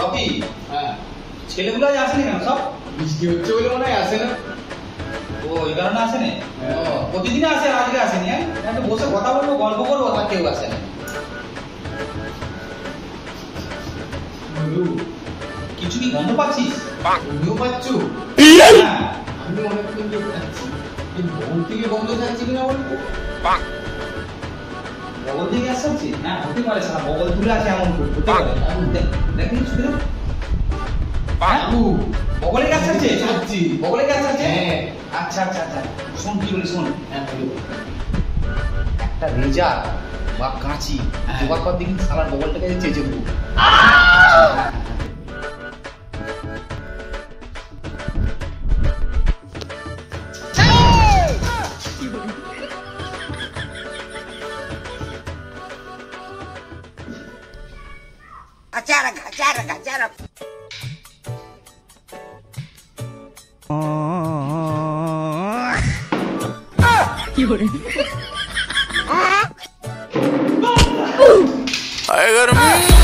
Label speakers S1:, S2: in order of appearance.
S1: Rocky,
S2: হ্যাঁ
S1: ছেলেগুলো আজ আসেনি কেন সব?
S2: বৃষ্টি হচ্ছে বলে মনে হয় আসে না।
S1: ও এই কারণে আসেনি?
S2: হ্যাঁ।
S1: প্রতিদিন আসে, আজকে আসেনি? হ্যাঁ, একটু বসে কথা বলবো, গল্প করবো, তা কেউ আসে না। কিছু কি গন্ধ পাচ্ছিস?
S2: তুমিও পাচ্ছ?
S1: হ্যাঁ।
S2: আমি অনেকক্ষণ ধরে খাচ্ছি, এই বগল থেকে বন্ধ থাকছে কিনা বলতো?
S1: বগল থেকে আসছে? হ্যাঁ, হতে পারে, সারা বগল তুলে আছে এমন করে, হতে পারে। দেখি শুনে
S2: বাবু
S1: বগলে গাছ আছে?
S2: খাচ্ছি।
S1: বগলে গাছ আছে?
S2: হ্যাঁ।
S1: আচ্ছা আচ্ছা আচ্ছা, শোন কি বলি, শোন।
S2: হ্যাঁ বলো।
S1: একটা রেজা বা কাঁচি
S2: হ্যাঁ।
S1: জোগাড় কর, দেখি সালার বগলটাকে চেঁচে দেবো।
S3: Acara.
S4: I got a